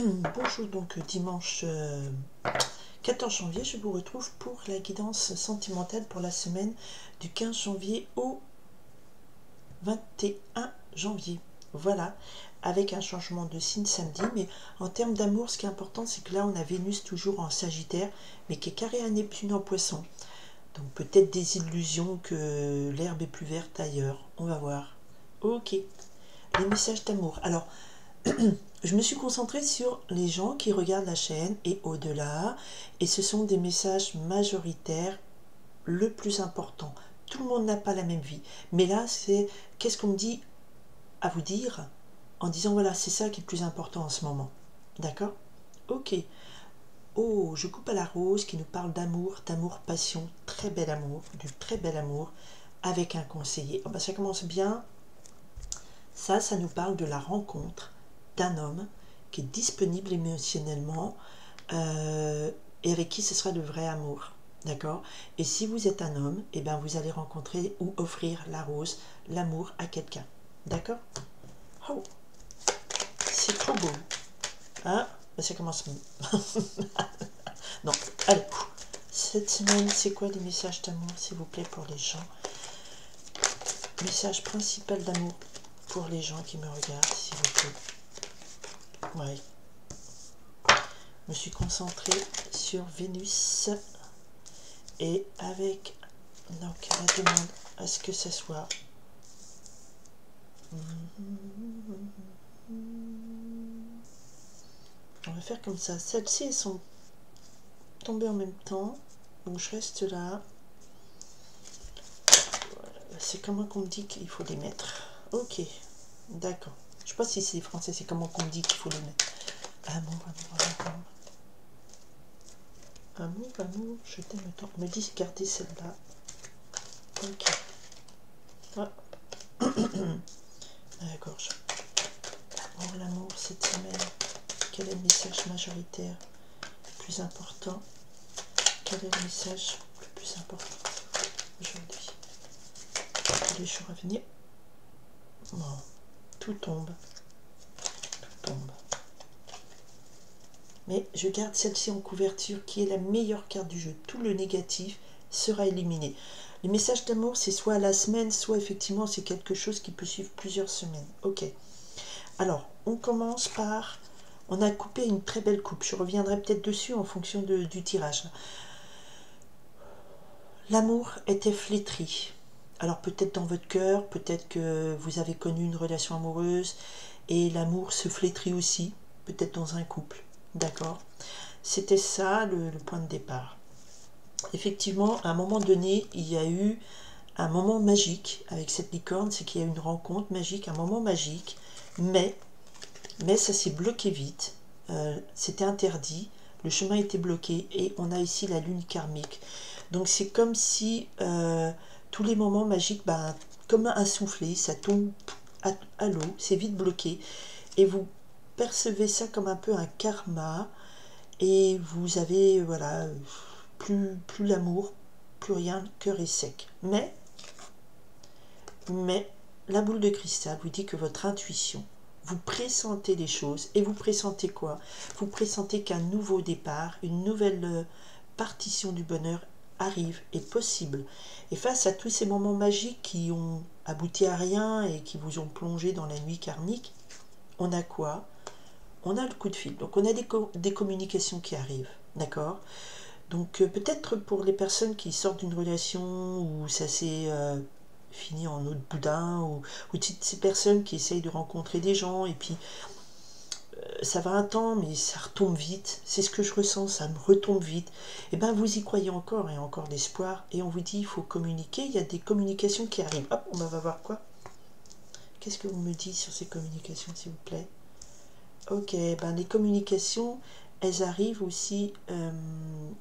Bonjour, donc dimanche 14 janvier, je vous retrouve pour la guidance sentimentale pour la semaine du 15 janvier au 21 janvier. Voilà, avec un changement de signe samedi, mais en termes d'amour, ce qui est important, c'est que là, on a Vénus toujours en Sagittaire, mais qui est carré à Neptune en Poisson. Donc peut-être des illusions que l'herbe est plus verte ailleurs. On va voir. Ok, les messages d'amour. Alors, je me suis concentrée sur les gens qui regardent la chaîne et au-delà, et ce sont des messages majoritaires, le plus important. Tout le monde n'a pas la même vie, mais là c'est qu'est-ce qu'on me dit à vous dire en disant voilà, c'est ça qui est le plus important en ce moment. D'accord? Ok. Oh, je coupe à la rose qui nous parle d'amour, passion, très bel amour, du très bel amour avec un conseiller. Oh ben, ça commence bien. Ça nous parle de la rencontre d'un homme qui est disponible émotionnellement et avec qui ce sera le vrai amour. D'accord? Et si vous êtes un homme, eh ben vous allez rencontrer ou offrir la rose, l'amour à quelqu'un. D'accord? Oh, c'est trop beau. Hein? Ça commence. Non, allez. Cette semaine, c'est quoi les messages d'amour, s'il vous plaît, pour les gens? Message principal d'amour pour les gens qui me regardent, s'il vous plaît. Ouais. Je me suis concentrée sur Vénus et avec donc la demande à ce que ce soit on va faire comme ça. Celles-ci elles sont tombées en même temps, donc je reste là. C'est comment qu'on me dit qu'il faut les mettre. Ok, d'accord. Je sais pas si c'est français, c'est comment qu'on me dit qu'il faut les mettre. Amour, je t'aime tant. On me dit garder celle-là. Ok. Ah. D'accord. L'amour cette semaine. Quel est le message majoritaire le plus important? Quel est le message le plus important aujourd'hui? Les jours à venir. Bon, tout tombe. Tout tombe. Mais je garde celle-ci en couverture qui est la meilleure carte du jeu. Tout le négatif sera éliminé. Les messages d'amour, c'est soit à la semaine, soit effectivement c'est quelque chose qui peut suivre plusieurs semaines. Ok. Alors, on commence par... On a coupé une très belle coupe. Je reviendrai peut-être dessus en fonction du tirage. L'amour était flétri. Alors peut-être dans votre cœur, peut-être que vous avez connu une relation amoureuse et l'amour se flétrit aussi, peut-être dans un couple. D'accord? C'était ça le point de départ. Effectivement, à un moment donné, il y a eu un moment magique avec cette licorne, c'est qu'il y a eu une rencontre magique, un moment magique, mais ça s'est bloqué vite, c'était interdit, le chemin était bloqué et on a ici la lune karmique. Donc c'est comme si tous les moments magiques, comme un soufflet, ça tombe à l'eau, c'est vite bloqué et vous percevez ça comme un peu un karma et vous avez voilà plus l'amour, plus rien, cœur est sec. Mais la boule de cristal vous dit que votre intuition, vous pressentez les choses. Et vous pressentez quoi? Vous pressentez qu'un nouveau départ, une nouvelle partition du bonheur arrive, est possible. Et face à tous ces moments magiques qui ont abouti à rien et qui vous ont plongé dans la nuit karmique, on a quoi? On a le coup de fil. Donc on a des communications qui arrivent. D'accord? Donc peut-être pour les personnes qui sortent d'une relation où ça s'est fini en eau de boudin, ou ces personnes qui essayent de rencontrer des gens et puis ça va un temps mais ça retombe vite, c'est ce que je ressens, ça me retombe vite, et bien vous y croyez encore et encore d'espoir et on vous dit il faut communiquer, il y a des communications qui arrivent. Hop, on va voir quoi. Qu'est-ce que vous me dites sur ces communications s'il vous plaît? Ok, les communications elles arrivent aussi,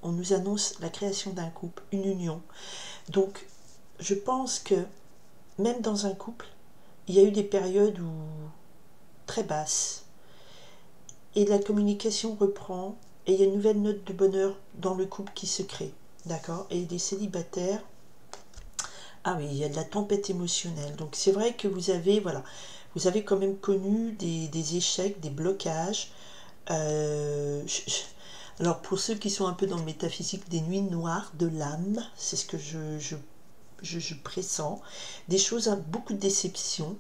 on nous annonce la création d'un couple, une union. Donc je pense que même dans un couple, il y a eu des périodes où très basses et la communication reprend et il y a une nouvelle note de bonheur dans le couple qui se crée. D'accord? Et les célibataires, ah oui, il y a de la tempête émotionnelle. Donc c'est vrai que vous avez, voilà, vous avez quand même connu des échecs, des blocages. Alors pour ceux qui sont un peu dans le métaphysique, des nuits noires de l'âme, c'est ce que je pressens, des choses, beaucoup de déceptions,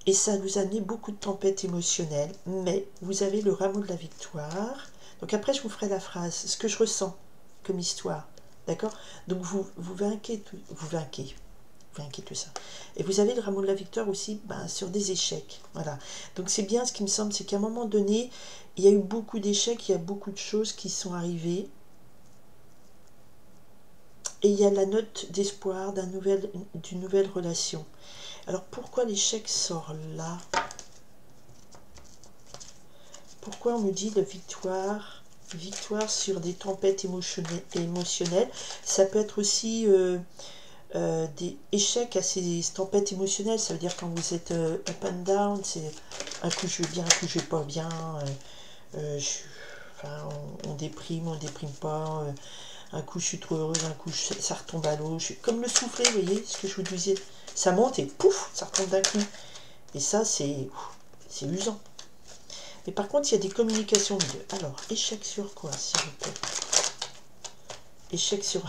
et ça vous a amené beaucoup de tempêtes émotionnelles, mais vous avez le rameau de la victoire. Donc après je vous ferai la phrase, ce que je ressens comme histoire, d'accord? Donc vous vainquez tout ça. Et vous avez le rameau de la victoire aussi sur des échecs. Voilà. Donc c'est bien, ce qui me semble, c'est qu'à un moment donné, il y a eu beaucoup d'échecs, il y a beaucoup de choses qui sont arrivées. Et il y a la note d'espoir d'une nouvelle relation. Alors pourquoi l'échec sort là? Pourquoi on me dit de victoire sur des tempêtes émotionnelles? Ça peut être aussi des échecs à ces tempêtes émotionnelles. Ça veut dire quand vous êtes up and down, c'est un coup je vais bien, un coup je vais pas bien, on déprime pas, un coup je suis trop heureuse, un coup ça retombe à l'eau, comme le soufflet, vous voyez ce que je vous disais, ça monte et pouf, ça retombe d'un coup, et ça c'est usant. Mais par contre il y a des communications mieux. Alors échec sur quoi, s'il vous plaît? Échec sur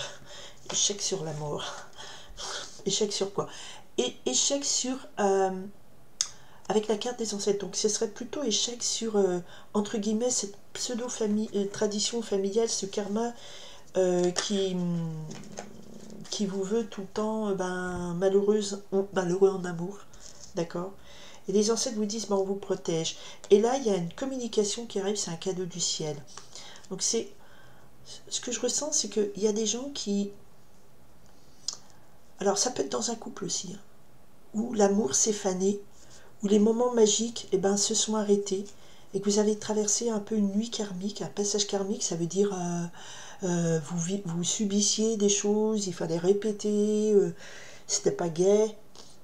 la mort. Échec sur quoi? Et échec sur avec la carte des ancêtres. Donc ce serait plutôt échec sur entre guillemets cette tradition familiale, ce karma qui vous veut tout le temps malheureuse ou malheureux en amour, d'accord? Et les ancêtres vous disent on vous protège. Et là il y a une communication qui arrive, c'est un cadeau du ciel. Donc c'est ce que je ressens, c'est qu'il y a des gens qui, alors ça peut être dans un couple aussi, où l'amour s'est fané, où les moments magiques se sont arrêtés, et que vous avez traversé un peu une nuit karmique, un passage karmique. Ça veut dire vous subissiez des choses, il fallait répéter, c'était pas gai,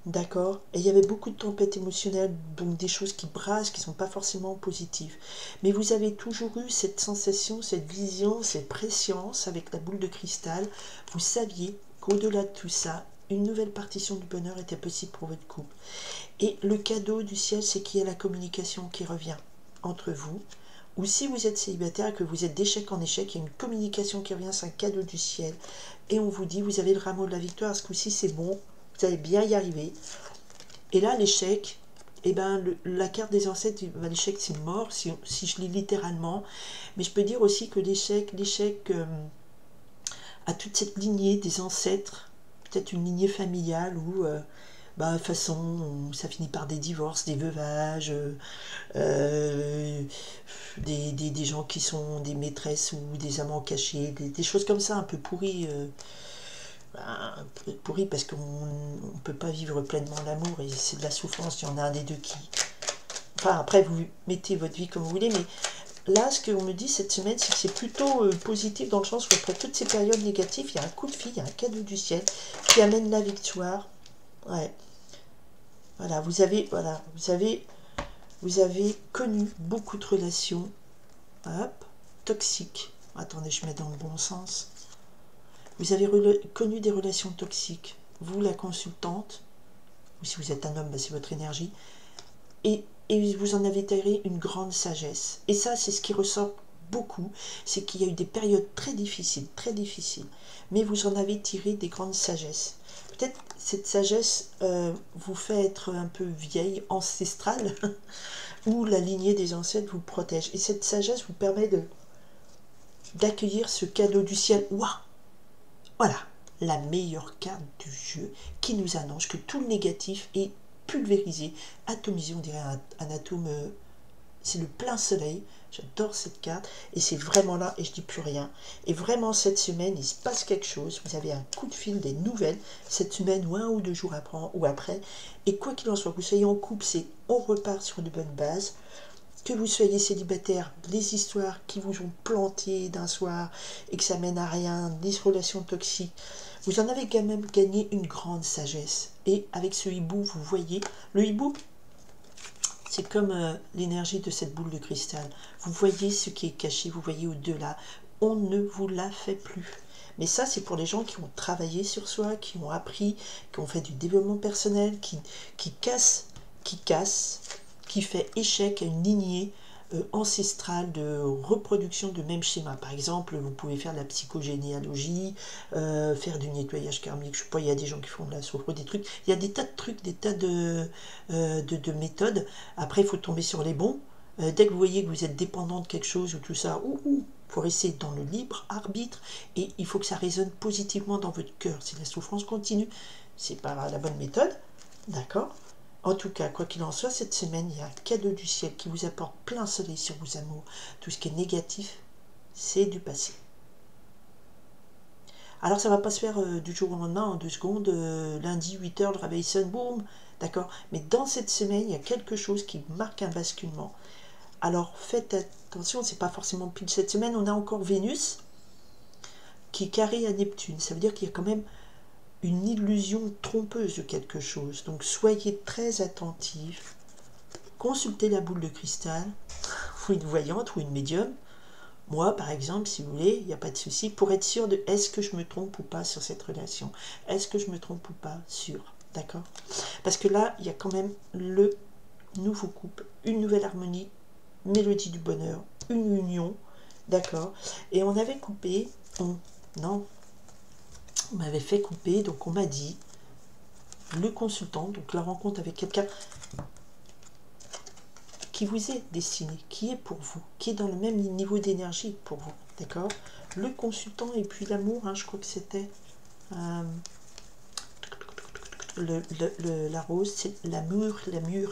d'accord? Et il y avait beaucoup de tempêtes émotionnelles, donc des choses qui brassent, qui sont pas forcément positives. Mais vous avez toujours eu cette sensation, cette vision, cette préscience avec la boule de cristal. Vous saviez qu'au-delà de tout ça, une nouvelle partition du bonheur était possible pour votre couple. Et le cadeau du ciel, c'est qu'il y a la communication qui revient entre vous. Ou si vous êtes célibataire et que vous êtes d'échec en échec, il y a une communication qui revient, c'est un cadeau du ciel. Et on vous dit, vous avez le rameau de la victoire, ce coup-ci c'est bon, vous allez bien y arriver. Et là, l'échec, la carte des ancêtres, l'échec c'est mort, si je lis littéralement. Mais je peux dire aussi que l'échec à toute cette lignée des ancêtres, peut-être une lignée familiale où de toute façon ça finit par des divorces, des veuvages, des gens qui sont des maîtresses ou des amants cachés, des choses comme ça un peu pourries, parce qu'on ne peut pas vivre pleinement l'amour et c'est de la souffrance. Il y en a un des deux qui... Enfin après vous mettez votre vie comme vous voulez, mais là, ce qu'on me dit cette semaine, c'est que c'est plutôt positif, dans le sens où après toutes ces périodes négatives, il y a un coup de fil, il y a un cadeau du ciel qui amène la victoire. Ouais. Voilà, vous avez connu beaucoup de relations, hop, toxiques. Attendez, je mets dans le bon sens. Vous avez connu des relations toxiques. Vous, la consultante, ou si vous êtes un homme, c'est votre énergie, et vous en avez tiré une grande sagesse. Et ça, c'est ce qui ressort beaucoup, c'est qu'il y a eu des périodes très difficiles, mais vous en avez tiré des grandes sagesses. Peut-être cette sagesse vous fait être un peu vieille, ancestrale, où la lignée des ancêtres vous protège. Et cette sagesse vous permet d'accueillir ce cadeau du ciel. Waouh! Voilà, la meilleure carte du jeu qui nous annonce que tout le négatif est pulvérisé, atomisé, on dirait un atome, c'est le plein soleil. J'adore cette carte et c'est vraiment là et je dis plus rien. Et vraiment cette semaine il se passe quelque chose, vous avez un coup de fil, des nouvelles cette semaine ou 1 ou 2 jours après, et quoi qu'il en soit, que vous soyez en couple, c'est on repart sur de bonnes bases. Que vous soyez célibataire, les histoires qui vous ont planté d'un soir et que ça mène à rien, des relations toxiques, vous en avez quand même gagné une grande sagesse. Et avec ce hibou, vous voyez, le hibou, c'est comme l'énergie de cette boule de cristal. Vous voyez ce qui est caché, vous voyez au-delà. On ne vous la fait plus. Mais ça, c'est pour les gens qui ont travaillé sur soi, qui ont appris, qui ont fait du développement personnel, qui casse, qui fait échec à une lignée ancestrale de reproduction de même schéma. Par exemple, vous pouvez faire de la psychogénéalogie, faire du nettoyage karmique, je sais pas, il y a des gens qui font de la sophro, des trucs, il y a des tas de trucs, des tas de méthodes. Après, il faut tomber sur les bons. Dès que vous voyez que vous êtes dépendant de quelque chose ou tout ça, il faut rester dans le libre arbitre et il faut que ça résonne positivement dans votre cœur. Si la souffrance continue, c'est pas la bonne méthode, d'accord? En tout cas, quoi qu'il en soit, cette semaine, il y a un cadeau du ciel qui vous apporte plein soleil sur vos amours. Tout ce qui est négatif, c'est du passé. Alors, ça ne va pas se faire du jour au lendemain, en 2 secondes, lundi, 8 h, le réveil sonne, boum, d'accord? Mais dans cette semaine, il y a quelque chose qui marque un basculement. Alors, faites attention, c'est pas forcément pile cette semaine, on a encore Vénus qui est carré à Neptune. Ça veut dire qu'il y a quand même une illusion trompeuse de quelque chose. Donc soyez très attentifs. Consultez la boule de cristal, ou une voyante, ou une médium. Moi, par exemple, si vous voulez, il n'y a pas de souci, pour être sûr de est-ce que je me trompe ou pas sur cette relation. Est-ce que je me trompe ou pas sur. D'accord? Parce que là, il y a quand même le nouveau couple, une nouvelle harmonie, mélodie du bonheur, une union. D'accord? Et on avait coupé, non, on m'avait fait couper, donc on m'a dit, le consultant, donc la rencontre avec quelqu'un qui vous est destiné, qui est pour vous, qui est dans le même niveau d'énergie pour vous, d'accord? Le consultant et puis l'amour, hein, je crois que c'était la rose, c'est l'amour, l'amour,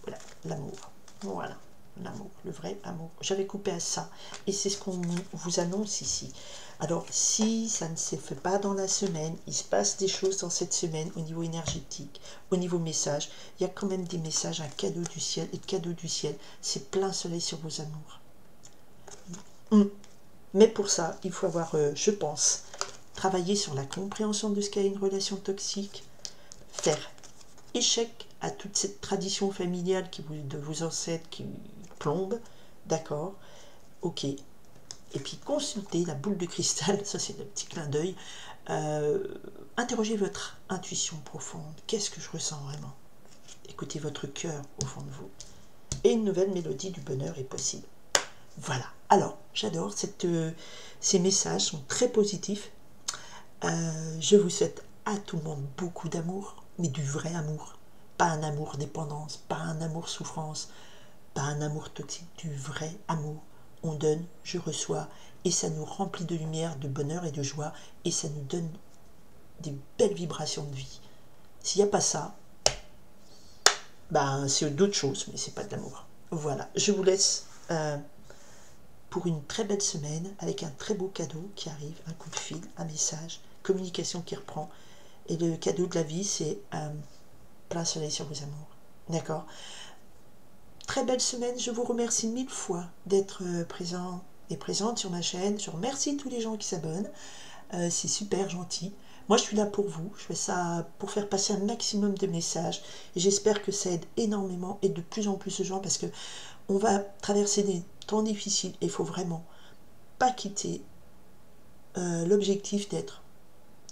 voilà, l'amour, voilà. L'amour, le vrai amour. J'avais coupé à ça. Et c'est ce qu'on vous annonce ici. Alors, si ça ne se fait pas dans la semaine, il se passe des choses dans cette semaine au niveau énergétique, au niveau message. Il y a quand même des messages, un cadeau du ciel. Et le cadeau du ciel, c'est plein soleil sur vos amours. Mais pour ça, il faut avoir, je pense, travailler sur la compréhension de ce qu'est une relation toxique, faire échec à toute cette tradition familiale de vos ancêtres qui plombe, d'accord, ok, et puis consultez la boule de cristal, ça c'est le petit clin d'œil, interrogez votre intuition profonde, qu'est-ce que je ressens vraiment, écoutez votre cœur au fond de vous, et une nouvelle mélodie du bonheur est possible. Voilà, alors j'adore, ces messages sont très positifs, je vous souhaite à tout le monde beaucoup d'amour, mais du vrai amour, pas un amour dépendance, pas un amour souffrance, pas un amour toxique, du vrai amour. On donne, je reçois, et ça nous remplit de lumière, de bonheur et de joie, et ça nous donne des belles vibrations de vie. S'il n'y a pas ça, ben c'est d'autres choses, mais c'est pas de l'amour. Voilà, je vous laisse pour une très belle semaine, avec un très beau cadeau qui arrive, un coup de fil, un message, communication qui reprend, et le cadeau de la vie, c'est plein soleil sur vos amours. D'accord? Très belle semaine, je vous remercie 1000 fois d'être présent et présente sur ma chaîne. Je remercie tous les gens qui s'abonnent, c'est super gentil. Moi je suis là pour vous, je fais ça pour faire passer un maximum de messages et j'espère que ça aide énormément et de plus en plus de gens parce que on va traverser des temps difficiles et il faut vraiment pas quitter l'objectif d'être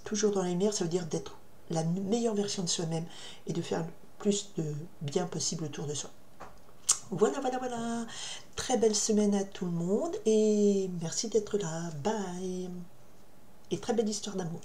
toujours dans les lumières, ça veut dire d'être la meilleure version de soi-même et de faire le plus de bien possible autour de soi. Voilà, voilà, voilà. Très belle semaine à tout le monde et merci d'être là. Bye. Et très belle histoire d'amour.